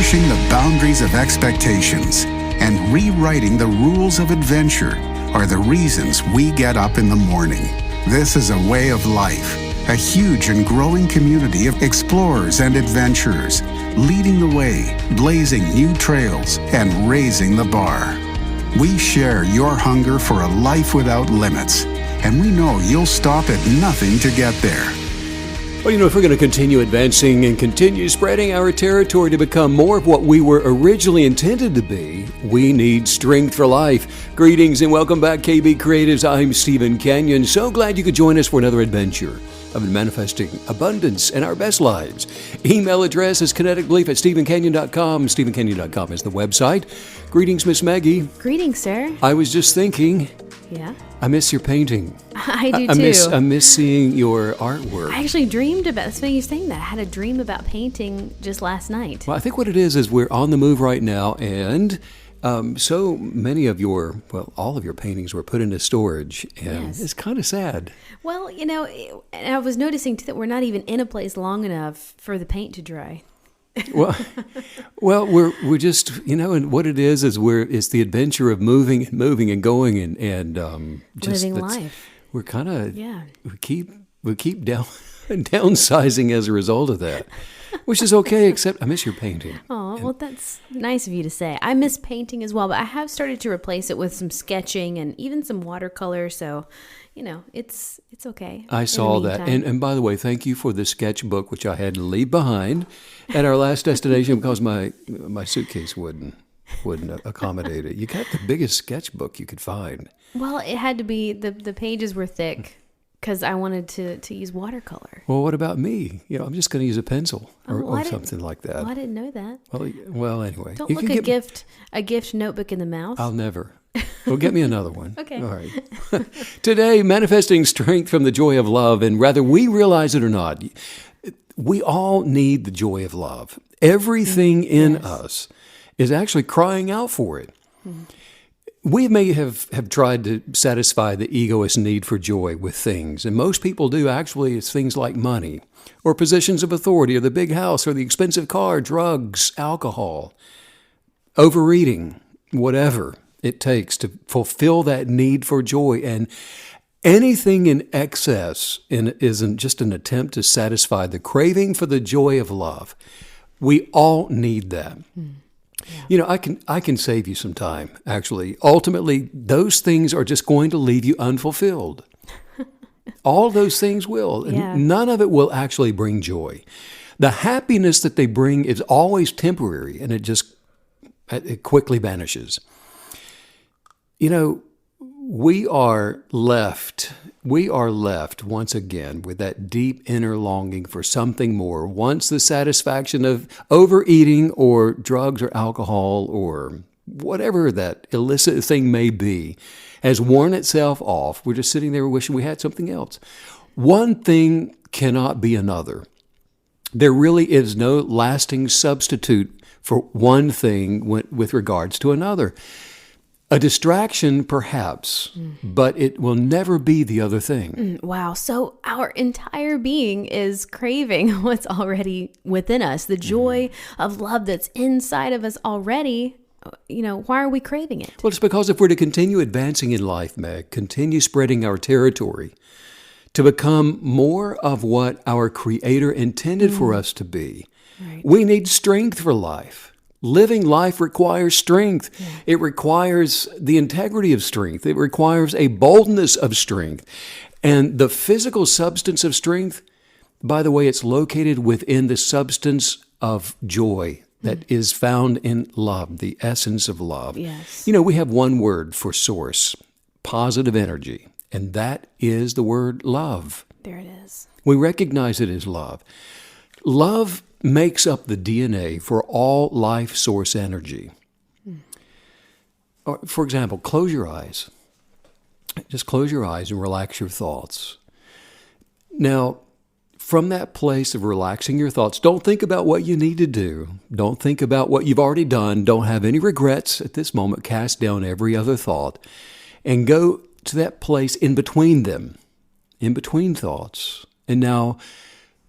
pushing the boundaries of expectations, and rewriting the rules of adventure are the reasons we get up in the morning. This is a way of life, a huge and growing community of explorers and adventurers, leading the way, blazing new trails, and raising the bar. We share your hunger for a life without limits, and we know you'll stop at nothing to get there. Well, if we're going to continue advancing and continue spreading our territory to become more of what we were originally intended to be, we need strength for life. Greetings and welcome back, KB Creatives. I'm Stephen Kenyon. So glad you could join us for another adventure of manifesting abundance in our best lives. Email address is kineticbelief@stephenkenyon.com. stephenkenyon.com is the website. Greetings, Miss Maggie. Greetings, sir. I was just thinking, Yeah? I miss your painting. I do too. I miss seeing your artwork. I actually dreamed about, it's funny you saying that. I had a dream about painting just last night. Well, I think what it is we're on the move right now, and so many of all of your paintings were put into storage, and Yes. it's kind of sad. Well, and I was noticing too that we're not even in a place long enough for the paint to dry. Well, we're just and what it is it's the adventure of moving and going and just living life. We're kind of we keep downsizing as a result of that, which is okay. Except I miss your painting. Oh, well, that's nice of you to say. I miss painting as well, but I have started to replace it with some sketching and even some watercolor. So, it's okay. I saw that. And by the way, thank you for the sketchbook, which I had to leave behind at our last destination because my suitcase wouldn't accommodate it. You got the biggest sketchbook you could find. Well, it had to be, the pages were thick because I wanted to use watercolor. Well, what about me? I'm just going to use a pencil or something like that. Well, I didn't know that. Well, anyway. Don't look a gift notebook in the mouth. I'll never. Well, get me another one. Okay. All right. Today, manifesting strength from the joy of love, and whether we realize it or not, we all need the joy of love. Everything in us is actually crying out for it. Mm-hmm. We may have tried to satisfy the egoist need for joy with things, and most people do. Actually, it's things like money, or positions of authority, or the big house, or the expensive car, drugs, alcohol, overeating, whatever it takes to fulfill that need for joy. And anything in excess isn't just an attempt to satisfy the craving for the joy of love. We all need that. Yeah. I can save you some time, actually. Ultimately, those things are just going to leave you unfulfilled. All those things will. Yeah. And none of it will actually bring joy. The happiness that they bring is always temporary, and it quickly vanishes. We are left once again with that deep inner longing for something more. Once the satisfaction of overeating or drugs or alcohol or whatever that illicit thing may be has worn itself off, we're just sitting there wishing we had something else. One thing cannot be another. There really is no lasting substitute for one thing with regards to another. A distraction, perhaps, but it will never be the other thing. Wow. So our entire being is craving what's already within us, the joy of love that's inside of us already. Why are we craving it? Well, it's because if we're to continue advancing in life, Meg, continue spreading our territory, to become more of what our Creator intended for us to be, we need strength for life. Living life requires strength. Yeah. It requires the integrity of strength. It requires a boldness of strength. And the physical substance of strength, by the way, it's located within the substance of joy that is found in love, the essence of love. Yes. We have one word for source, positive energy, and that is the word love. There it is. We recognize it as love. Love makes up the DNA for all life source energy. For example, close your eyes. Just close your eyes and relax your thoughts. Now, from that place of relaxing your thoughts, don't think about what you need to do. Don't think about what you've already done. Don't have any regrets at this moment. Cast down every other thought and go to that place in between them, in between thoughts. And now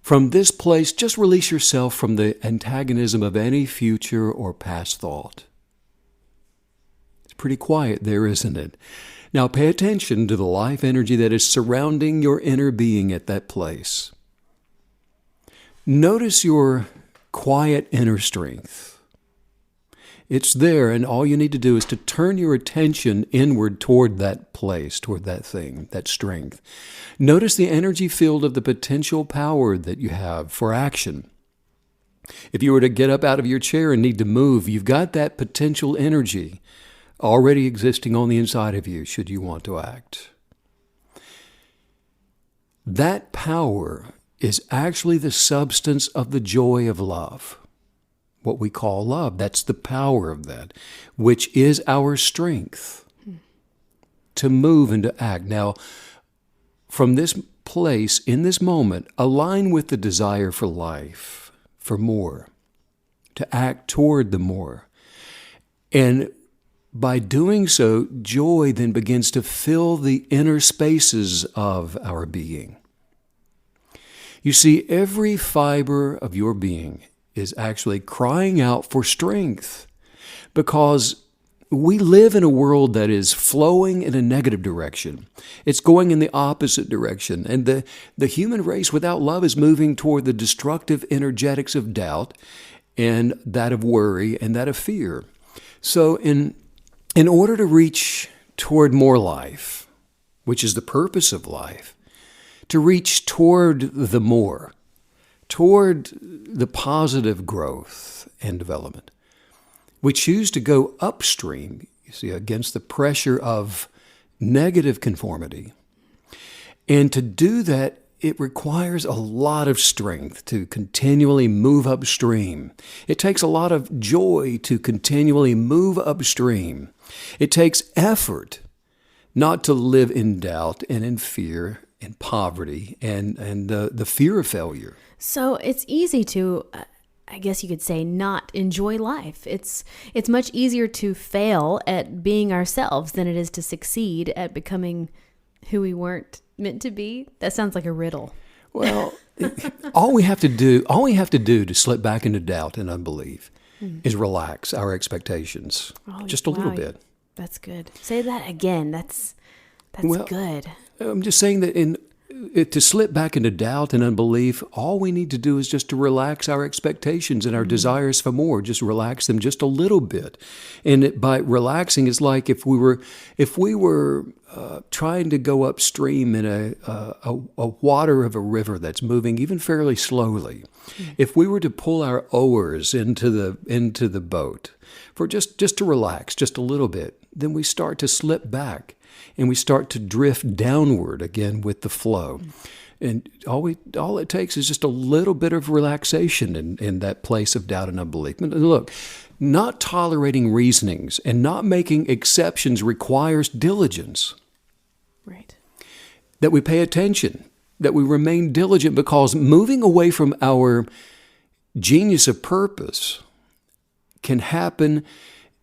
From this place, just release yourself from the antagonism of any future or past thought. It's pretty quiet there, isn't it? Now pay attention to the life energy that is surrounding your inner being at that place. Notice your quiet inner strength. It's there, and all you need to do is to turn your attention inward toward that place, toward that thing, that strength. Notice the energy field of the potential power that you have for action. If you were to get up out of your chair and need to move, you've got that potential energy already existing on the inside of you, should you want to act. That power is actually the substance of the joy of love. What we call love. That's the power of that, which is our strength to move and to act. Now, from this place, in this moment, align with the desire for life, for more, to act toward the more. And by doing so, joy then begins to fill the inner spaces of our being. You see, every fiber of your being is actually crying out for strength, because we live in a world that is flowing in a negative direction. It's going in the opposite direction. And the human race without love is moving toward the destructive energetics of doubt and that of worry and that of fear. So in order to reach toward more life, which is the purpose of life, to reach toward the more, toward the positive growth and development, we choose to go upstream, you see, against the pressure of negative conformity. And to do that, it requires a lot of strength to continually move upstream. It takes a lot of joy to continually move upstream. It takes effort not to live in doubt and in fear and poverty and the fear of failure. So it's easy to, I guess you could say, not enjoy life. It's much easier to fail at being ourselves than it is to succeed at becoming who we weren't meant to be. That sounds like a riddle. Well, all we have to do to slip back into doubt and unbelief is relax our expectations just a little bit. That's good. Say that again. That's good. I'm just saying that to slip back into doubt and unbelief, all we need to do is just to relax our expectations and our desires for more. Just relax them just a little bit. And by relaxing, it's like if we were trying to go upstream in a water of a river that's moving even fairly slowly. If we were to pull our oars into the boat for just to relax just a little bit, then we start to slip back. And we start to drift downward again with the flow. And all it takes is just a little bit of relaxation in that place of doubt and unbelief. And look, not tolerating reasonings and not making exceptions requires diligence. Right. That we pay attention, that we remain diligent, because moving away from our genius of purpose can happen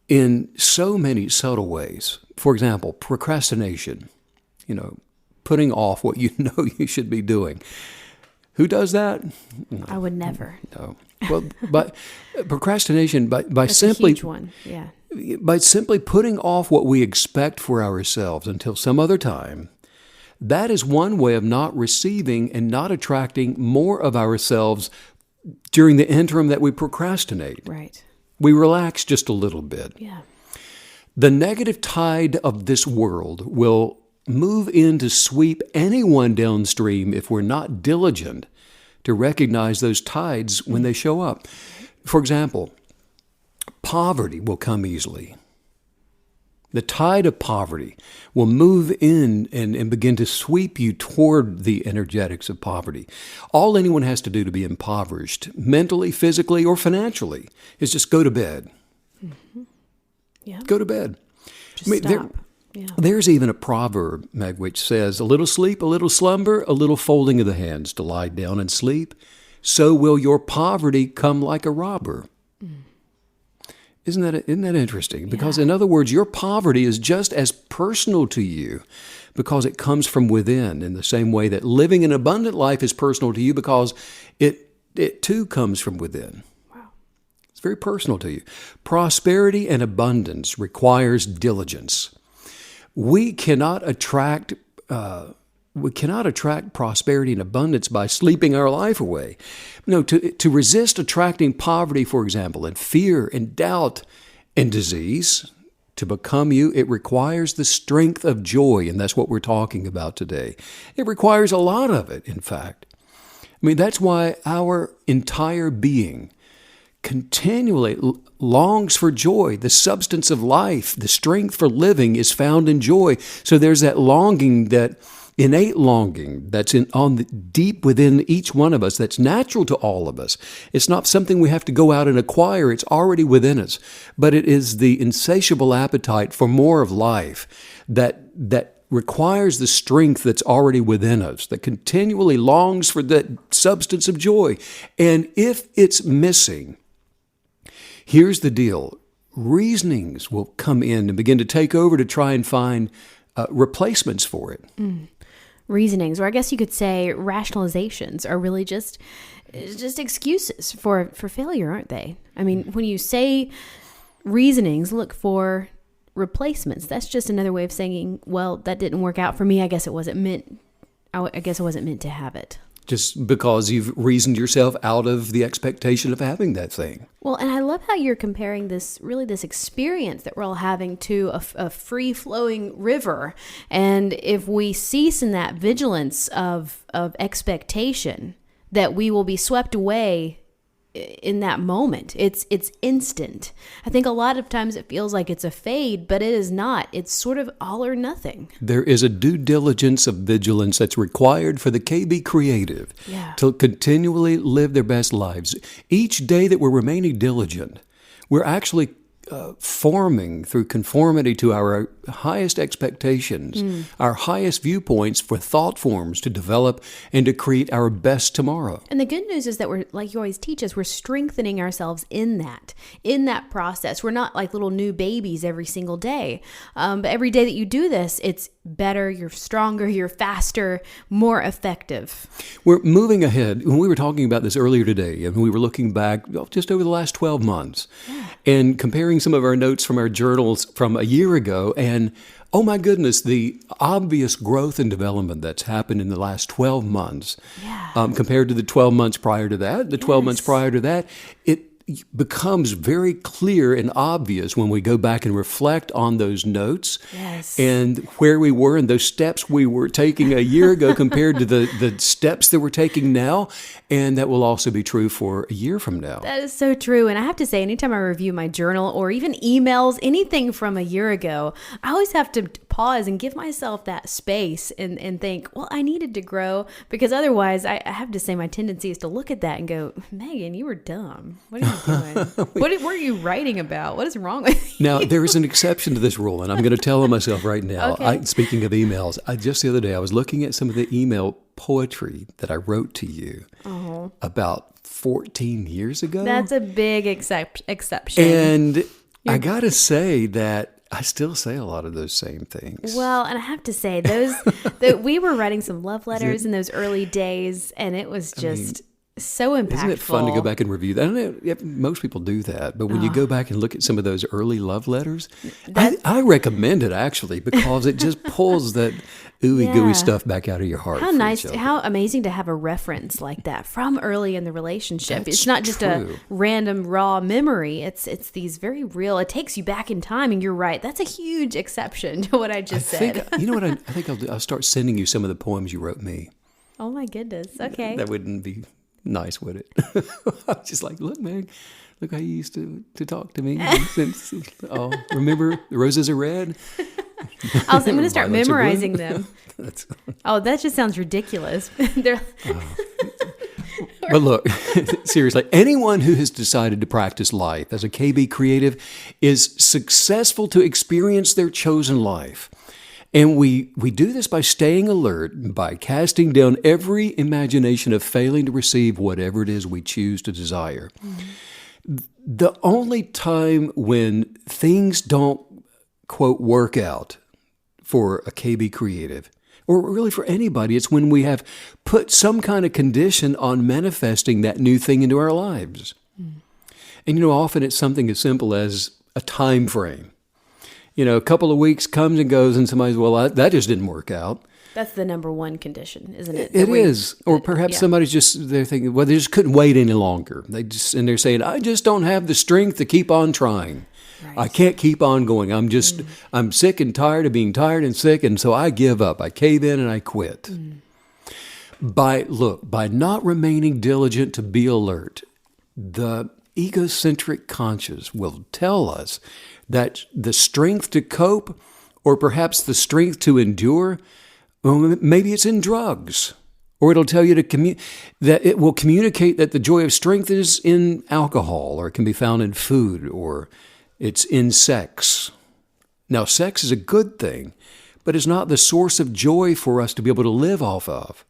in so many subtle ways. For example, procrastination, putting off what you know you should be doing. Who does that? No. I would never. No. Well, but procrastination, by That's simply a huge one. Yeah. by simply putting off what we expect for ourselves until some other time, that is one way of not receiving and not attracting more of ourselves during the interim that we procrastinate. Right. We relax just a little bit. Yeah. The negative tide of this world will move in to sweep anyone downstream if we're not diligent to recognize those tides when they show up. For example, poverty will come easily. The tide of poverty will move in and begin to sweep you toward the energetics of poverty. All anyone has to do to be impoverished, mentally, physically, or financially, is just go to bed. Mm-hmm. Yeah. Go to bed. Just stop. There's even a proverb, Meg, which says, a little sleep, a little slumber, a little folding of the hands to lie down and sleep. So will your poverty come like a robber. Isn't that interesting? Because in other words, your poverty is just as personal to you because it comes from within, in the same way that living an abundant life is personal to you because it too comes from within. Wow. It's very personal to you. Prosperity and abundance requires diligence. We cannot attract prosperity and abundance by sleeping our life away. No, to resist attracting poverty, for example, and fear and doubt and disease, to become you, it requires the strength of joy, and that's what we're talking about today. It requires a lot of it, in fact. I mean, that's why our entire being continually longs for joy. The substance of life, the strength for living is found in joy. So there's that longing, that innate longing that's deep within each one of us, that's natural to all of us. It's not something we have to go out and acquire. It's already within us. But it is the insatiable appetite for more of life that requires the strength that's already within us, that continually longs for that substance of joy. And if it's missing, here's the deal. Reasonings will come in and begin to take over to try and find replacements for it. Reasonings, or I guess you could say rationalizations, are really just excuses for failure, aren't they? I mean, when you say reasonings, look for replacements. That's just another way of saying, well, that didn't work out for me. I guess it wasn't meant. I guess I wasn't meant to have it. Just because you've reasoned yourself out of the expectation of having that thing. Well, and I love how you're comparing this experience that we're all having to a free-flowing river. And if we cease in that vigilance of expectation, that we will be swept away in that moment. It's instant. I think a lot of times it feels like it's a fade, but it is not. It's sort of all or nothing. There is a due diligence of vigilance that's required for the KB creative to continually live their best lives. Each day that we're remaining diligent, we're actually forming through conformity to our highest expectations, our highest viewpoints for thought forms to develop and to create our best tomorrow. And the good news is that we're, like you always teach us, we're strengthening ourselves in that process. We're not like little new babies every single day. But every day that you do this, it's better, you're stronger, you're faster, more effective. We're moving ahead. When we were talking about this earlier today, and we were looking back just over the last 12 months and comparing some of our notes from our journals from a year ago, and oh my goodness, the obvious growth and development that's happened in the last 12 months compared to the 12 months prior to that, the 12 months prior to that, it becomes very clear and obvious when we go back and reflect on those notes and where we were and those steps we were taking a year ago compared to the steps that we're taking now. And that will also be true for a year from now. That is so true. And I have to say, anytime I review my journal or even emails, anything from a year ago, I always have to pause and give myself that space and think, well, I needed to grow, because otherwise I have to say my tendency is to look at that and go, Megan, you were dumb. What are you doing? What were you writing about? What is wrong with you? Now, there is an exception to this rule, and I'm going to tell myself right now. Okay. Speaking of emails, just the other day, I was looking at some of the email poetry that I wrote to you about 14 years ago. That's a big exception. And I got to say that I still say a lot of those same things. Well, and I have to say, we were writing some love letters in those early days, and it was just so impactful. Isn't it fun to go back and review that? I don't know, most people do that, but when you go back and look at some of those early love letters, I recommend it actually, because it just pulls that ooey gooey stuff back out of your heart. How nice, how amazing to have a reference like that from early in the relationship. It's not just a random raw memory. It's these very real, it takes you back in time, and you're right. That's a huge exception to what I just said. You know what I think I'll start sending you some of the poems you wrote me. Oh my goodness. Okay. That wouldn't be nice, would it? I was just like, look, man, look how you used to talk to me. Remember the roses are red? I'm going to start memorizing them. That just sounds ridiculous. But look, seriously, anyone who has decided to practice life as a KB creative is successful to experience their chosen life. And we do this by staying alert, by casting down every imagination of failing to receive whatever it is we choose to desire. The only time when things don't, quote, work out for a KB creative, or really for anybody, it's when we have put some kind of condition on manifesting that new thing into our lives. And, often it's something as simple as a time frame. A couple of weeks comes and goes, and somebody's, well, that just didn't work out. That's the number one condition, isn't it? It is. Or perhaps somebody's they're thinking, well, they just couldn't wait any longer. And they're saying, I just don't have the strength to keep on trying. Right. I can't keep on going. I'm sick and tired of being tired and sick, and so I give up. I cave in and I quit. By not remaining diligent to be alert, the egocentric conscious will tell us that the strength to cope, or perhaps the strength to endure, well, maybe it's in drugs, or it'll tell you that it will communicate that the joy of strength is in alcohol, or it can be found in food, or it's in sex. Now, sex is a good thing, but it's not the source of joy for us to be able to live off of.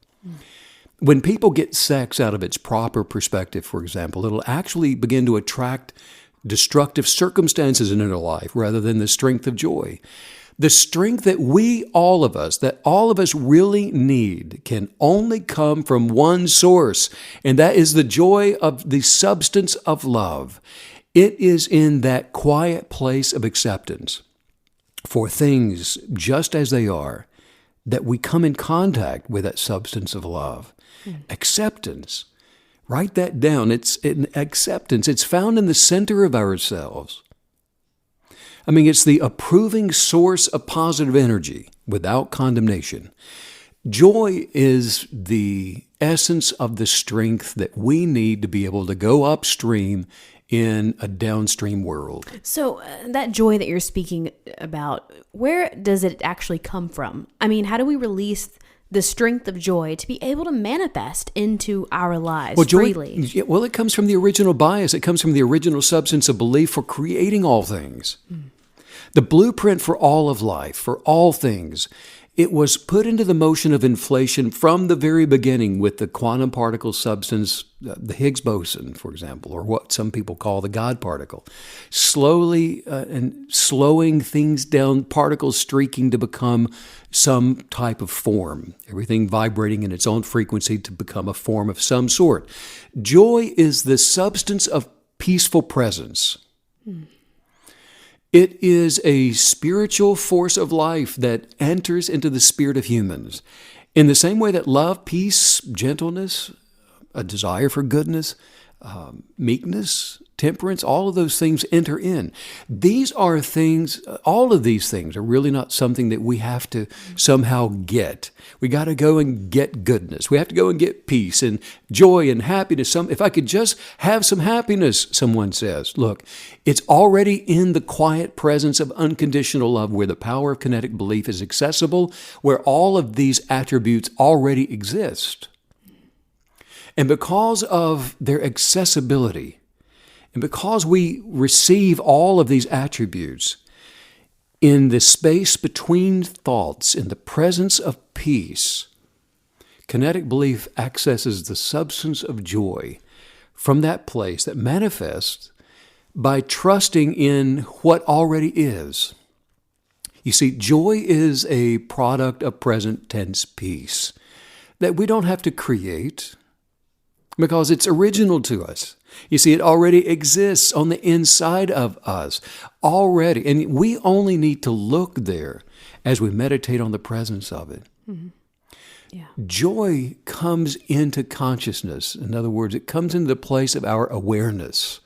When people get sex out of its proper perspective, for example, it'll actually begin to attract destructive circumstances in their life rather than the strength of joy. The strength that all of us really need can only come from one source, and that is the joy of the substance of love. It is in that quiet place of acceptance for things just as they are that we come in contact with that substance of love. Acceptance. Write that down. It's an acceptance. It's found in the center of ourselves. It's the approving source of positive energy without condemnation. Joy is the essence of the strength that we need to be able to go upstream in a downstream world. So that joy that you're speaking about, where does it actually come from? How do we release the strength of joy to be able to manifest into our lives freely? Well, it comes from the original bias. It comes from the original substance of belief for creating all things. The blueprint for all of life, for all things, it was put into the motion of inflation from the very beginning with the quantum particle substance, the Higgs boson, for example, or what some people call the God particle. Slowly and slowing things down, particles streaking to become some type of form, everything vibrating in its own frequency to become a form of some sort. Joy is the substance of peaceful presence. It is a spiritual force of life that enters into the spirit of humans. In the same way that love, peace, gentleness, a desire for goodness, meekness, temperance, all of those things enter in. These are things, all of these things are really not something that we have to somehow get. We got to go and get goodness. We have to go and get peace and joy and happiness. If I could just have some happiness, someone says, look, it's already in the quiet presence of unconditional love where the power of kinetic belief is accessible, where all of these attributes already exist. And because of their accessibility, and because we receive all of these attributes in the space between thoughts, in the presence of peace, kinetic belief accesses the substance of joy from that place that manifests by trusting in what already is. You see, joy is a product of present tense peace that we don't have to create because it's original to us. You see, it already exists on the inside of us already. And we only need to look there as we meditate on the presence of it. Mm-hmm. Yeah. Joy comes into consciousness. In other words, it comes into the place of our awareness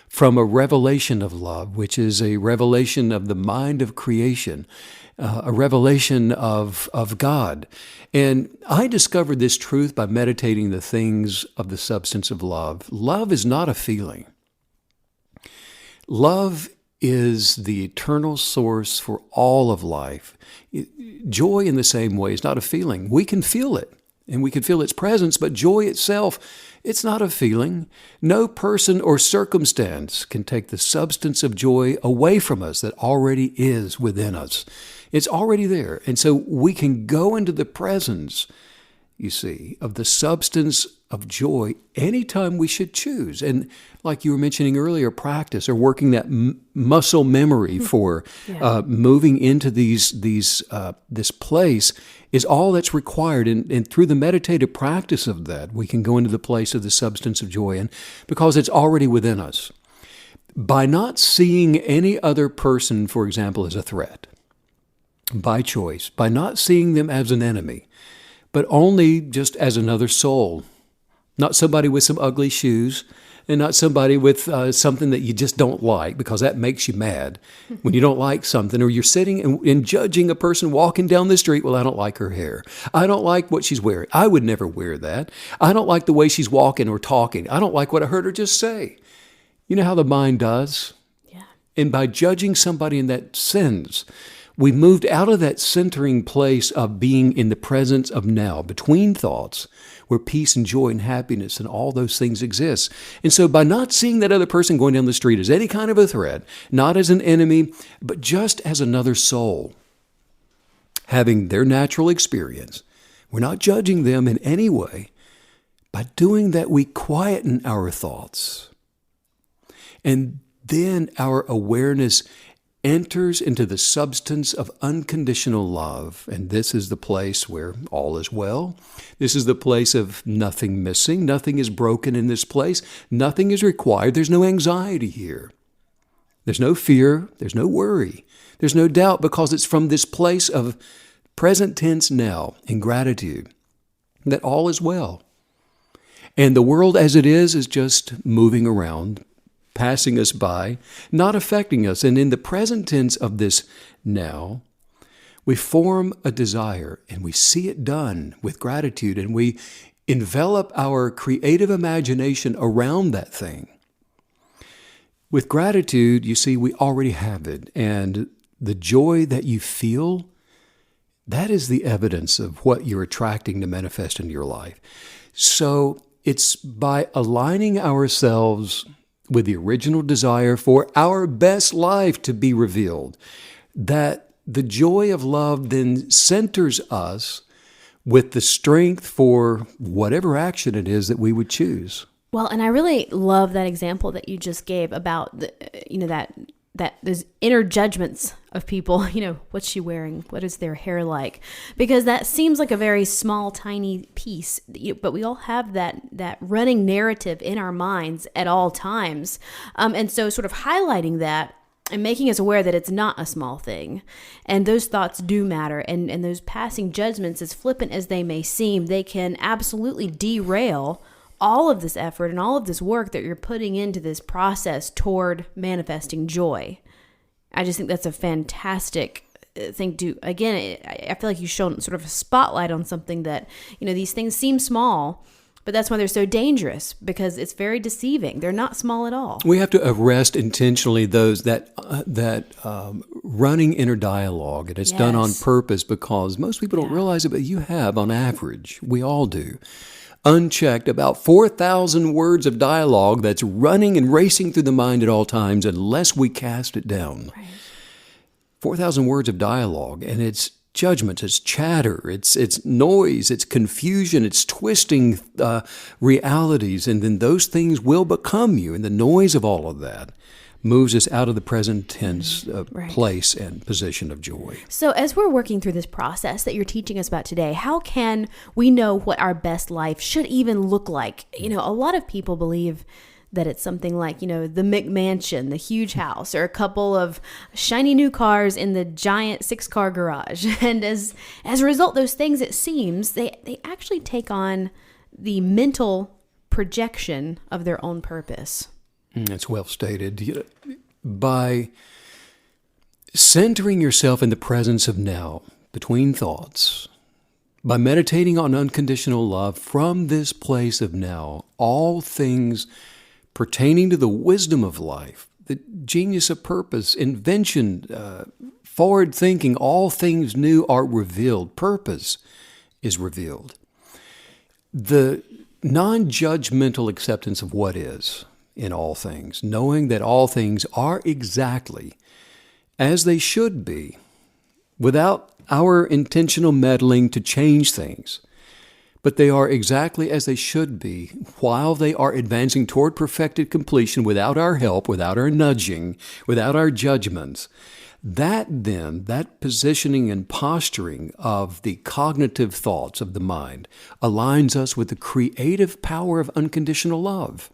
from a revelation of love, which is a revelation of the mind of creation, a revelation of God. And I discovered this truth by meditating the things of the substance of love. Love is not a feeling. Love is the eternal source for all of life. Joy, in the same way, is not a feeling. We can feel it, and we can feel its presence, but joy itself, it's not a feeling. No person or circumstance can take the substance of joy away from us that already is within us. It's already there. And so we can go into the presence you see, of the substance of joy anytime we should choose. And like you were mentioning earlier, practice or working that muscle memory for moving into this place is all that's required. And through the meditative practice of that, we can go into the place of the substance of joy, and because it's already within us. By not seeing any other person, for example, as a threat, by choice, by not seeing them as an enemy, but only just as another soul, not somebody with some ugly shoes, and not somebody with something that you just don't like, because that makes you mad when you don't like something, or you're sitting and judging a person walking down the street. Well, I don't like her hair. I don't like what she's wearing. I would never wear that. I don't like the way she's walking or talking. I don't like what I heard her just say. You know how the mind does? Yeah. And by judging somebody in that sense, we moved out of that centering place of being in the presence of now, between thoughts, where peace and joy and happiness and all those things exist. And so by not seeing that other person going down the street as any kind of a threat, not as an enemy, but just as another soul, having their natural experience, we're not judging them in any way. By doing that, we quieten our thoughts. And then our awareness enters into the substance of unconditional love. And this is the place where all is well. This is the place of nothing missing. Nothing is broken in this place. Nothing is required. There's no anxiety here. There's no fear. There's no worry. There's no doubt, because it's from this place of present tense now in gratitude that all is well. And the world as it is just moving around, passing us by, not affecting us. And in the present tense of this now, we form a desire and we see it done with gratitude, and we envelop our creative imagination around that thing. With gratitude, you see, we already have it. And the joy that you feel, that is the evidence of what you're attracting to manifest into your life. So it's by aligning ourselves with the original desire for our best life to be revealed, that the joy of love then centers us with the strength for whatever action it is that we would choose. Well, and I really love that example that you just gave about that those inner judgments of people, what's she wearing? What is their hair like? Because that seems like a very small, tiny piece, but we all have that running narrative in our minds at all times. And so sort of highlighting that and making us aware that it's not a small thing. And those thoughts do matter. And those passing judgments, as flippant as they may seem, they can absolutely derail all of this effort and all of this work that you're putting into this process toward manifesting joy. I just think that's a fantastic thing to, again, I feel like you've shown sort of a spotlight on something that, these things seem small, but that's why they're so dangerous, because it's very deceiving. They're not small at all. We have to arrest intentionally those that running inner dialogue, and it's done on purpose, because most people don't realize it, but you have, on average, we all do, unchecked about 4,000 words of dialogue that's running and racing through the mind at all times unless we cast it down. Right. 4,000 words of dialogue, and it's judgments, it's chatter, it's noise, it's confusion, it's twisting realities, and then those things will become you, and the noise of all of that moves us out of the present tense place and position of joy. So as we're working through this process that you're teaching us about today, how can we know what our best life should even look like? A lot of people believe that it's something like, the McMansion, the huge house, or a couple of shiny new cars in the giant 6-car garage. And as a result, those things, it seems, they actually take on the mental projection of their own purpose. That's well stated. By centering yourself in the presence of now, between thoughts, by meditating on unconditional love from this place of now, all things pertaining to the wisdom of life, the genius of purpose, invention, forward thinking, all things new are revealed. Purpose is revealed. The non-judgmental acceptance of what is in all things, knowing that all things are exactly as they should be, without our intentional meddling to change things. but they are exactly as they should be while they are advancing toward perfected completion without our help, without our nudging, without our judgments. That positioning and posturing of the cognitive thoughts of the mind aligns us with the creative power of unconditional love.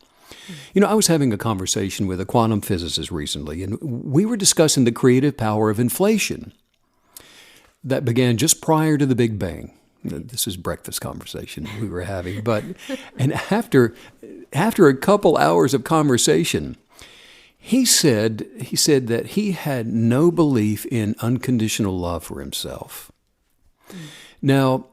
I was having a conversation with a quantum physicist recently, and we were discussing the creative power of inflation that began just prior to the Big Bang. This is breakfast conversation we were having, and after a couple hours of conversation, he said that he had no belief in unconditional love for himself. Now,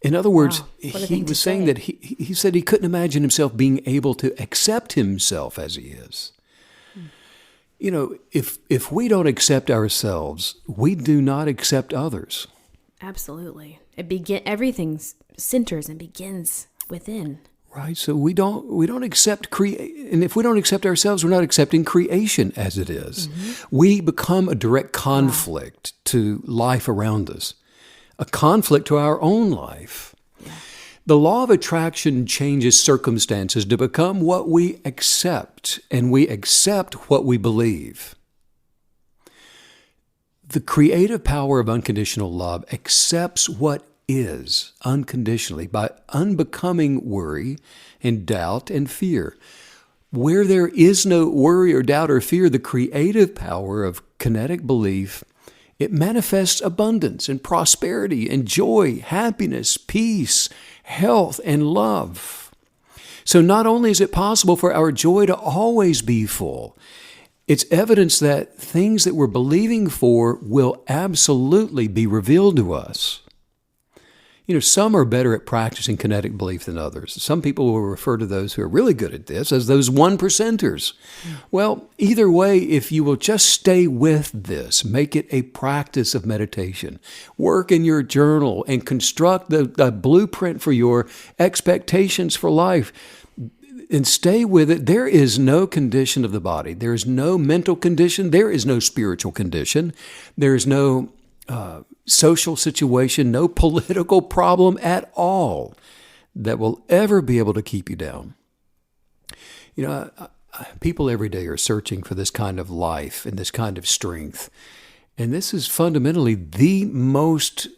in other words, he was saying that he said he couldn't imagine himself being able to accept himself as he is. If we don't accept ourselves, we do not accept others. Absolutely. Everything centers and begins within. Right. So we don't accept and if we don't accept ourselves, we're not accepting creation as it is. Mm-hmm. We become a direct conflict to life around us, a conflict to our own life. Yeah. The law of attraction changes circumstances to become what we accept, and we accept what we believe. The creative power of unconditional love accepts what is unconditionally by unbecoming worry and doubt and fear. Where there is no worry or doubt or fear, the creative power of kinetic belief, it manifests abundance and prosperity and joy, happiness, peace, health, and love. So not only is it possible for our joy to always be full, it's evidence that things that we're believing for will absolutely be revealed to us. Some are better at practicing kinetic belief than others. Some people will refer to those who are really good at this as those 1%ers. Well, either way, if you will just stay with this, make it a practice of meditation, work in your journal and construct the blueprint for your expectations for life, and stay with it. There is no condition of the body. There is no mental condition. There is no spiritual condition. There is no social situation, no political problem at all that will ever be able to keep you down. People every day are searching for this kind of life and this kind of strength. And this is fundamentally the most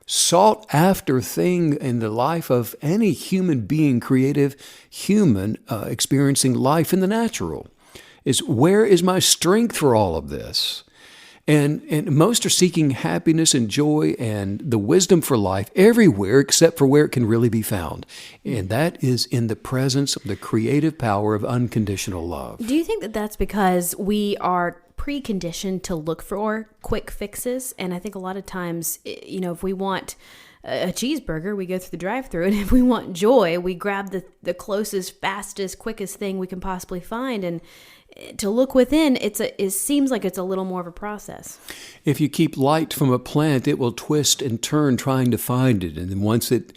sought after thing in the life of any human being, creative human experiencing life in the natural, is where is my strength for all of this? And most are seeking happiness and joy and the wisdom for life everywhere except for where it can really be found. And that is in the presence of the creative power of unconditional love. Do you think that that's because we are preconditioned to look for quick fixes? And I think a lot of times, if we want a cheeseburger, we go through the drive-thru, and if we want joy, we grab the closest, fastest, quickest thing we can possibly find. And to look within, it seems like it's a little more of a process. If you keep light from a plant, it will twist and turn trying to find it. And then once it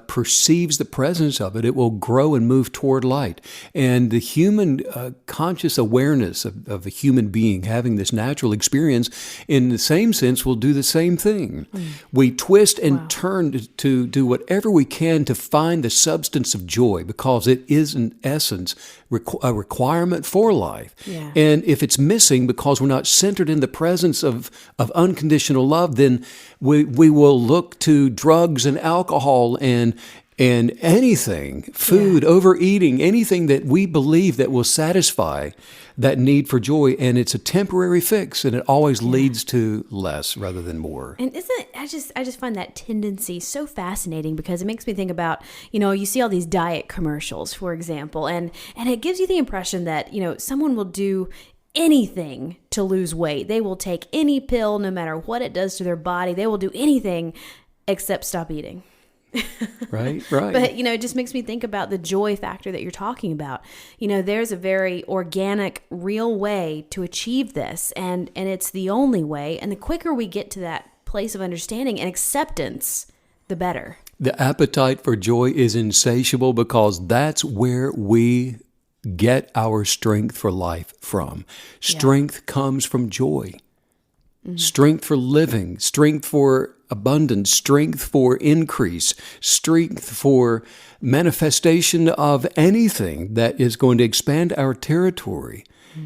perceives the presence of it, it will grow and move toward light. And the human conscious awareness of a human being having this natural experience, in the same sense, will do the same thing. We twist and turn to do whatever we can to find the substance of joy, because it is, in essence, a requirement for life. Yeah. And if it's missing because we're not centered in the presence of unconditional love, then we will look to drugs and alcohol and anything, food, overeating, anything that we believe that will satisfy that need for joy. And it's a temporary fix, and it always leads to less rather than more. And I just find that tendency so fascinating, because it makes me think about, you see all these diet commercials, for example, and it gives you the impression that, someone will do anything to lose weight. They will take any pill, no matter what it does to their body. They will do anything except stop eating. Right. But, it just makes me think about the joy factor that you're talking about. There's a very organic, real way to achieve this, and it's the only way. And the quicker we get to that place of understanding and acceptance, the better. The appetite for joy is insatiable, because that's where we get our strength for life from. Strength comes from joy. Mm-hmm. Strength for living, strength for abundance, strength for increase, strength for manifestation of anything that is going to expand our territory.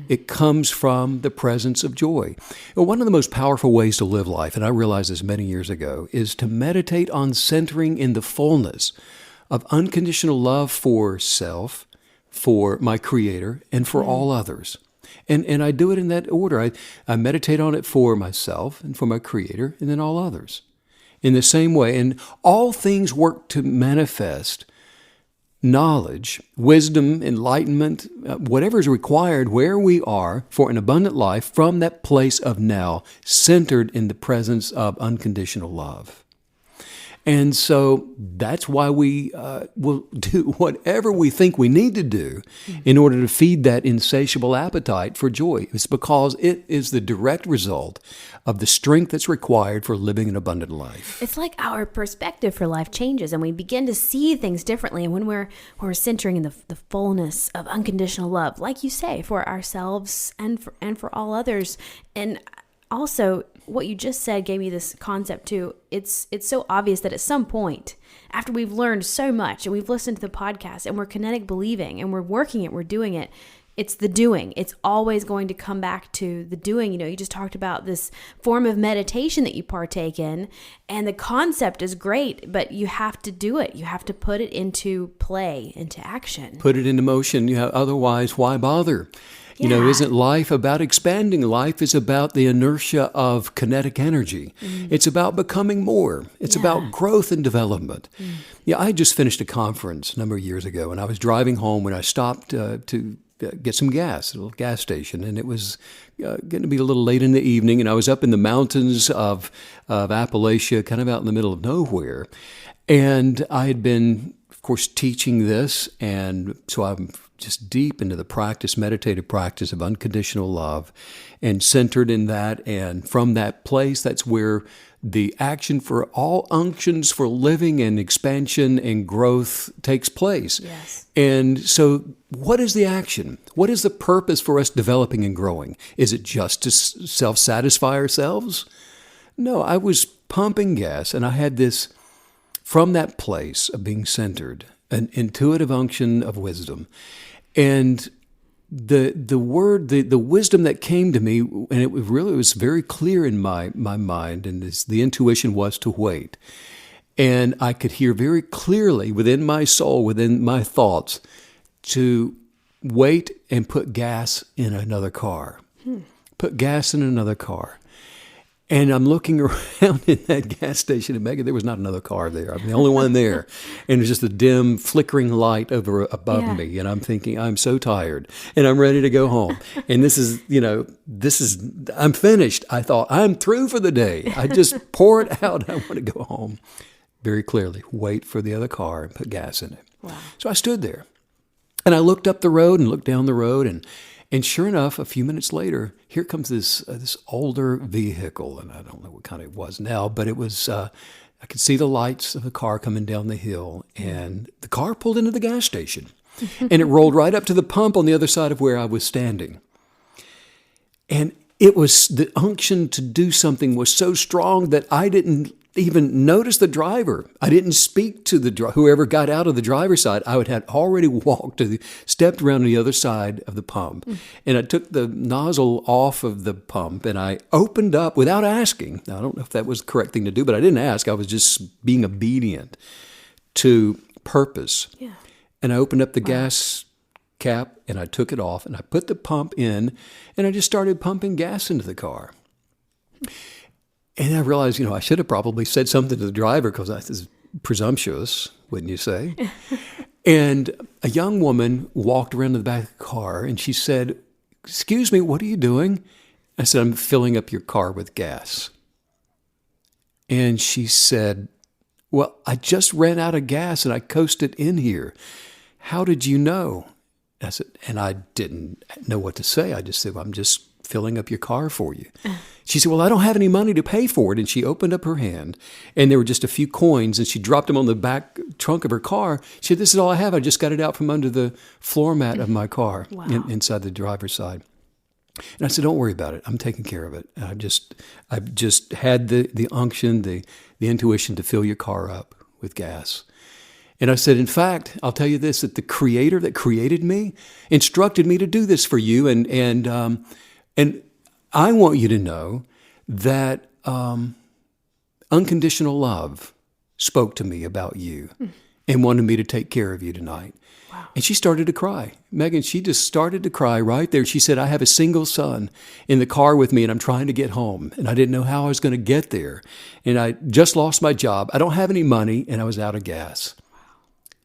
It comes from the presence of joy. One of the most powerful ways to live life, and I realized this many years ago, is to meditate on centering in the fullness of unconditional love for self, for my Creator, and for all others. And I do it in that order. I meditate on it for myself and for my Creator, and then all others. In the same way, and all things work to manifest knowledge, wisdom, enlightenment, whatever is required where we are for an abundant life from that place of now, centered in the presence of unconditional love. And so that's why we will do whatever we think we need to do in order to feed that insatiable appetite for joy. It's because it is the direct result of the strength that's required for living an abundant life. It's like our perspective for life changes and we begin to see things differently. And when we're centering in the fullness of unconditional love, like you say, for ourselves and for all others. And also, what you just said gave me this concept too. It's so obvious that at some point, after we've learned so much and we've listened to the podcast and we're kinetic believing and we're working it, we're doing it, it's the doing. It's always going to come back to the doing. You know, you just talked about this form of meditation that you partake in, and the concept is great, but you have to do it. You have to put it into play, into action. Put it into motion. Otherwise, why bother? You know, isn't life about expanding? Life is about the inertia of kinetic energy. It's about becoming more. It's about growth and development. Yeah, I just finished a conference a number of years ago, and I was driving home when I stopped to get some gas at a little gas station, and it was going to be a little late in the evening, and I was up in the mountains of Appalachia, kind of out in the middle of nowhere, and I had been, of course, teaching this, and so I'm just deep into the meditative practice of unconditional love and centered in that. And from that place, that's where the action for all unctions for living and expansion and growth takes place. Yes. And so what is the action? What is the purpose for us developing and growing? Is it just to self-satisfy ourselves? No, I was pumping gas, and I had this, from that place of being centered, an intuitive unction of wisdom. And the wisdom that came to me, and it was very clear in my mind, and the intuition was to wait. And I could hear very clearly within my soul, within my thoughts, to wait and put gas in another car. Put gas in another car. And I'm looking around in that gas station in Mega. There was not another car there. I'm the only one there. And it's just a dim, flickering light above me. And I'm thinking, I'm so tired. And I'm ready to go home. And I'm finished. I thought, I'm through for the day. I just pour it out. I want to go home. Very clearly, wait for the other car and put gas in it. Wow. So I stood there. And I looked up the road and looked down the road, and sure enough, a few minutes later, here comes this older vehicle, and I don't know what kind it was now, but it was, I could see the lights of the car coming down the hill, and the car pulled into the gas station, and it rolled right up to the pump on the other side of where I was standing. And it was, the unction to do something was so strong that I didn't even notice the driver. I didn't speak to whoever got out of the driver's side. I had already stepped around the other side of the pump, and I took the nozzle off of the pump, and I opened up without asking. Now, I don't know if that was the correct thing to do, but I didn't ask. I was just being obedient to purpose. Yeah. And I opened up the gas cap, and I took it off, and I put the pump in, and I just started pumping gas into the car. And I realized, I should have probably said something to the driver, because that is presumptuous, wouldn't you say? And a young woman walked around to the back of the car, and she said, "Excuse me, what are you doing?" I said, "I'm filling up your car with gas." And she said, "Well, I just ran out of gas, and I coasted in here. How did you know?" I said, and I didn't know what to say. I just said, "Well, I'm just filling up your car for you." She said, "Well, I don't have any money to pay for it." And she opened up her hand, and there were just a few coins, and she dropped them on the back trunk of her car. She said, "This is all I have. I just got it out from under the floor mat of my car." Wow. Inside the driver's side. And I said, don't worry about it. I'm taking care of it. And I've just had the unction, the intuition to fill your car up with gas. And I said, in fact, I'll tell you this, that the Creator that created me instructed me to do this for you. And I want you to know that unconditional love spoke to me about you and wanted me to take care of you tonight. Wow. And she started to cry. Megan, she just started to cry right there. She said, I have a single son in the car with me and I'm trying to get home. And I didn't know how I was going to get there. And I just lost my job. I don't have any money and I was out of gas.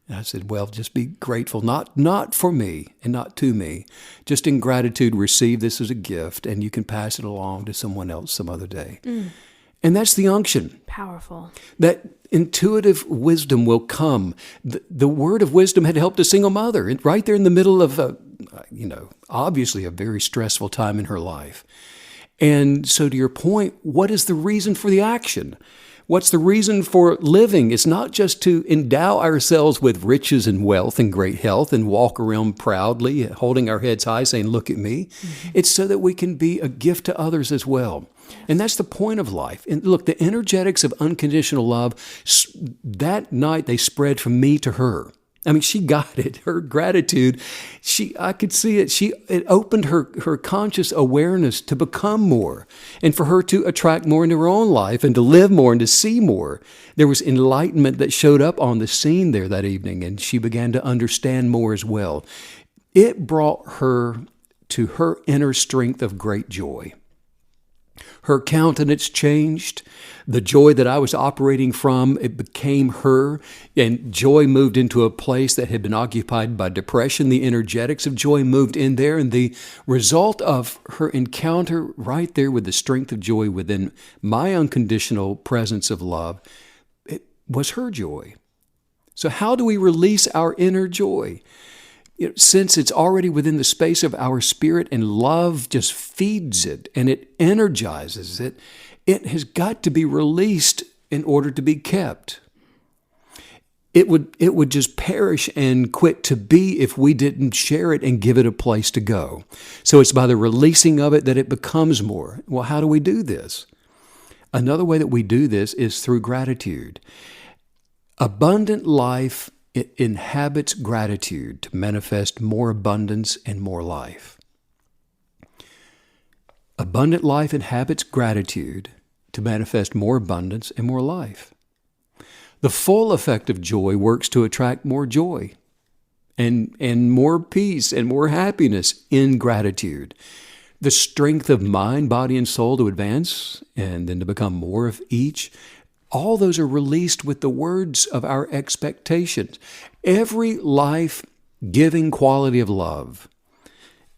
And I said, well, just be grateful, not for me and not to me. Just in gratitude, receive this as a gift and you can pass it along to someone else some other day. And that's the unction. Powerful. That intuitive wisdom will come. The word of wisdom had helped a single mother right there in the middle of, obviously a very stressful time in her life. And so to your point, what is the reason for the action? What's the reason for living? It's not just to endow ourselves with riches and wealth and great health and walk around proudly, holding our heads high, saying, look at me. It's so that we can be a gift to others as well. And that's the point of life. And look, the energetics of unconditional love, that night they spread from me to her. I mean, she got it. Her gratitude, I could see it. It opened her conscious awareness to become more and for her to attract more into her own life and to live more and to see more. There was enlightenment that showed up on the scene there that evening, and she began to understand more as well. It brought her to her inner strength of great joy. Her countenance changed. The joy that I was operating from, it became her. And joy moved into a place that had been occupied by depression. The energetics of joy moved in there. And the result of her encounter right there with the strength of joy within my unconditional presence of love, it was her joy. So how do we release our inner joy? Since it's already within the space of our spirit and love just feeds it and it energizes it, it has got to be released in order to be kept. It would just perish and quit to be if we didn't share it and give it a place to go. So it's by the releasing of it that it becomes more. Well, how do we do this? Another way that we do this is through gratitude. Abundant life, it inhabits gratitude to manifest more abundance and more life. Abundant life inhabits gratitude to manifest more abundance and more life. The full effect of joy works to attract more joy and more peace and more happiness in gratitude. The strength of mind, body, and soul to advance and then to become more of each. All those are released with the words of our expectations. Every life-giving quality of love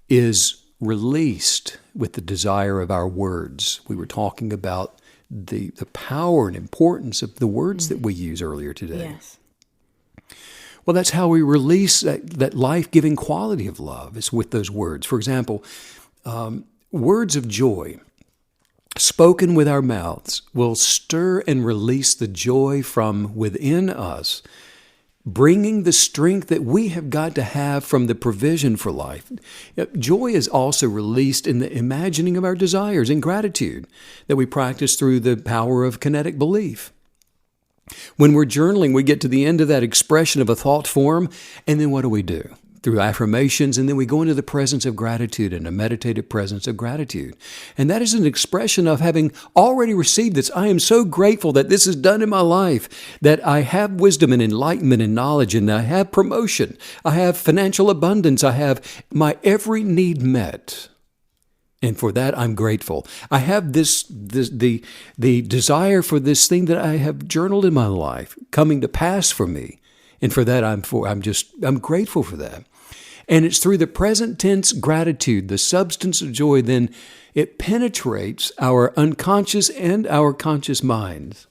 is released with the desire of our words. We were talking about the power and importance of the words that we use earlier today. Yes. Well, that's how we release that life-giving quality of love, is with those words. For example, words of joy spoken with our mouths will stir and release the joy from within us, bringing the strength that we have got to have from the provision for life. Joy is also released in the imagining of our desires and gratitude that we practice through the power of kinetic belief. When we're journaling, we get to the end of that expression of a thought form, and then what do? Through affirmations, and then we go into the presence of gratitude and a meditative presence of gratitude. And that is an expression of having already received this. I am so grateful that this is done in my life, that I have wisdom and enlightenment and knowledge, and I have promotion. I have financial abundance. I have my every need met. And for that, I'm grateful. I have the desire for this thing that I have journaled in my life coming to pass for me. And for that, I'm grateful for that. And it's through the present tense gratitude, the substance of joy, then it penetrates our unconscious and our conscious minds.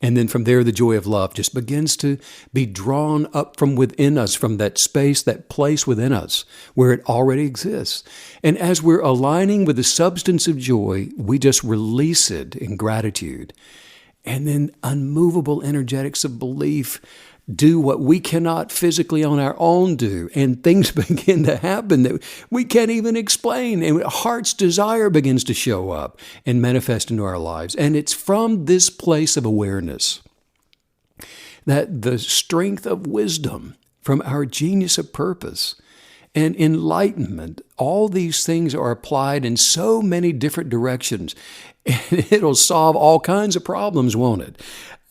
And then from there, the joy of love just begins to be drawn up from within us, from that space, that place within us where it already exists. And as we're aligning with the substance of joy, we just release it in gratitude. And then unmovable energetics of belief do what we cannot physically on our own do, and things begin to happen that we can't even explain, and heart's desire begins to show up and manifest into our lives. And it's from this place of awareness that the strength of wisdom, from our genius of purpose and enlightenment, all these things are applied in so many different directions, and it'll solve all kinds of problems, won't it?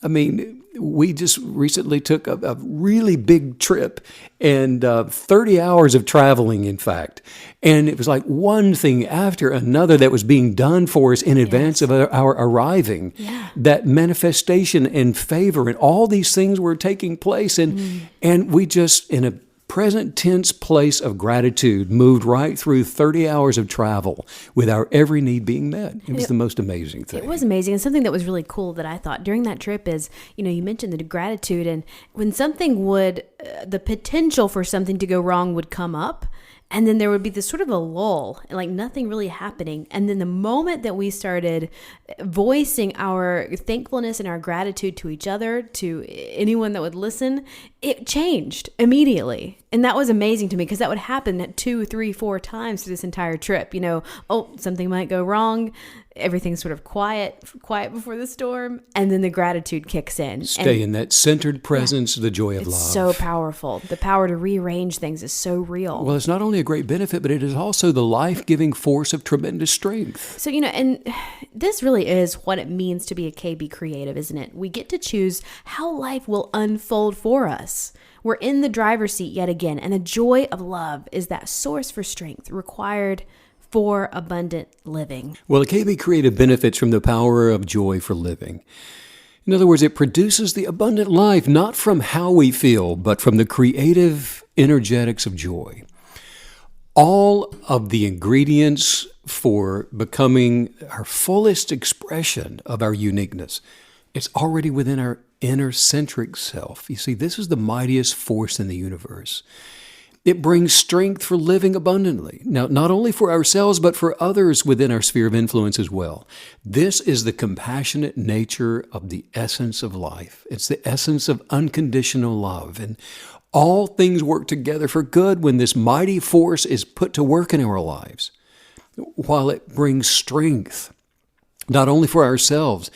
I mean, we just recently took a really big trip, and 30 hours of traveling, in fact. And it was like one thing after another that was being done for us in advance of our arriving. Yeah. That manifestation and favor and all these things were taking place. And we just, in a present tense place of gratitude, moved right through 30 hours of travel with our every need being met. It was the most amazing thing. It was amazing. And something that was really cool that I thought during that trip is, you mentioned the gratitude, and when something would, the potential for something to go wrong would come up, and then there would be this sort of a lull, like nothing really happening. And then the moment that we started voicing our thankfulness and our gratitude to each other, to anyone that would listen, it changed immediately. And that was amazing to me, because that would happen 2, 3, 4 times through this entire trip. Something might go wrong. Everything's sort of quiet before the storm, and then the gratitude kicks in. Stay in that centered presence, the joy of love. It's so powerful. The power to rearrange things is so real. Well, it's not only a great benefit, but it is also the life-giving force of tremendous strength. So, and this really is what it means to be a KB creative, isn't it? We get to choose how life will unfold for us. We're in the driver's seat yet again, and the joy of love is that source for strength required for abundant living. Well, the KB Creative benefits from the power of joy for living. In other words, it produces the abundant life, not from how we feel, but from the creative energetics of joy. All of the ingredients for becoming our fullest expression of our uniqueness, it's already within our inner centric self. You see, this is the mightiest force in the universe. It brings strength for living abundantly. Now, not only for ourselves, but for others within our sphere of influence as well. This is the compassionate nature of the essence of life. It's the essence of unconditional love. And all things work together for good when this mighty force is put to work in our lives. While it brings strength, not only for ourselves,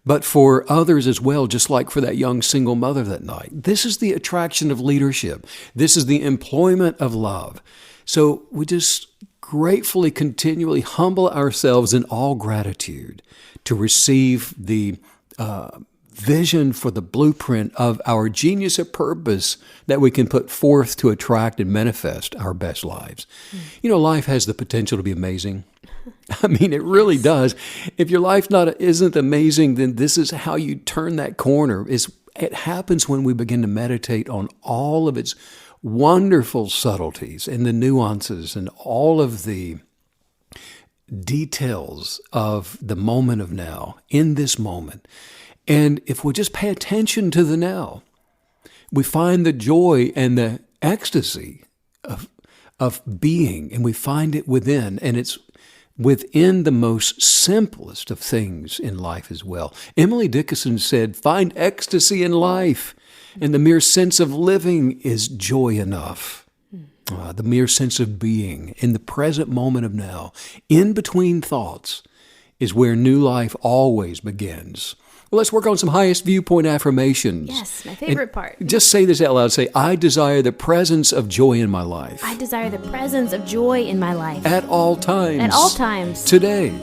but for others as well, just like for that young single mother that night. This is the attraction of leadership. This is the employment of love. So we just gratefully, continually humble ourselves in all gratitude to receive the vision for the blueprint of our genius of purpose that we can put forth to attract and manifest our best lives. Life has the potential to be amazing. I mean, it really does. If your life isn't amazing, then this is how you turn that corner. It happens when we begin to meditate on all of its wonderful subtleties and the nuances and all of the details of the moment of now, in this moment. And if we just pay attention to the now, we find the joy and the ecstasy of being, and we find it within, and it's within the most simplest of things in life as well. Emily Dickinson said, "Find ecstasy in life, and the mere sense of living is joy enough." The mere sense of being in the present moment of now, in between thoughts, is where new life always begins. Well, let's work on some highest viewpoint affirmations. Yes, my favorite part. Just say this out loud. Say, I desire the presence of joy in my life. I desire the presence of joy in my life. At all times. At all times. Today.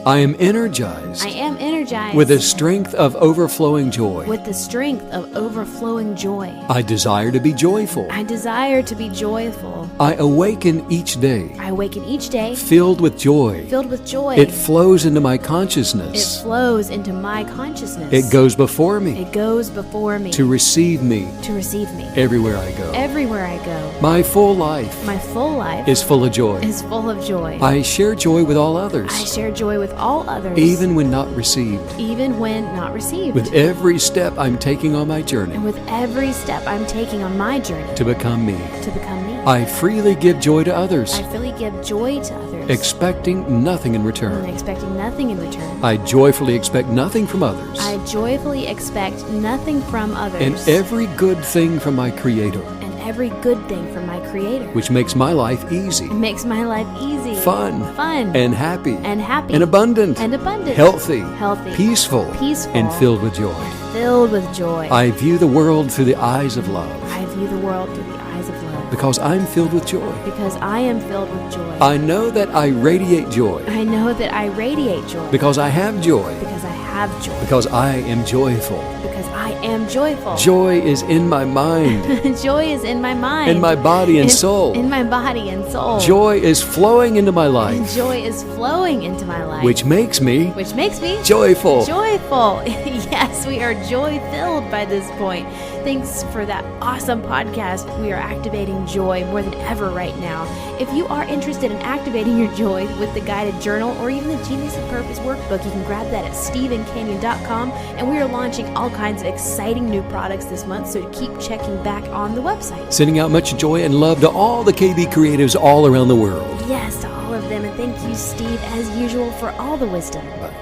I am energized. I am energized. With the strength of overflowing joy. With the strength of overflowing joy. I desire to be joyful. I desire to be joyful. I awaken each day. I awaken each day. Filled with joy. Filled with joy. It flows into my consciousness. It flows into my consciousness. It goes before me. It goes before me. To receive me. To receive me. Everywhere I go. Everywhere I go. My full life. My full life. Is full of joy. Is full of joy. I share joy with all others. I share joy with all others. Even when not received. Even when not received. With every step I'm taking on my journey. And with every step I'm taking on my journey. To become me. To become me. can. I freely give joy to others, I freely give joy to others, expecting nothing in and return. expecting nothing in return. I joyfully expect nothing from others, I joyfully expect nothing from others, and every good thing from my Creator, and every good thing from my Creator, which makes my life easy, it makes my life easy, fun, fun, and happy, and happy, and abundant, and abundant, healthy, healthy, peaceful, peaceful, and filled with joy. filled with joy. I view the world through the eyes of love, I view the world through the eyes of love, because I'm filled with joy. because I am filled with joy. I know that I radiate joy, I know that I radiate joy, because I have joy, because I have joy, because I am joyful. because I am joyful. Joy is in my mind, Joy is in my mind, in my body and soul. in my body and soul. Joy is flowing into my And life, joy is flowing into my life, which makes me which makes me joyful. joyful. Yes, we are joy filled by this point. Thanks for that awesome podcast. We are activating joy more than ever right now. If you are interested in activating your joy with the guided journal or even the Genius of Purpose workbook, you can grab that at stephencanyon.com. And we are launching all kinds of exciting new products this month, so keep checking back on the website. Sending out much joy and love to all the KB creatives all around the world. Yes, to all of them. And thank you, Steve, as usual, for all the wisdom. Bye.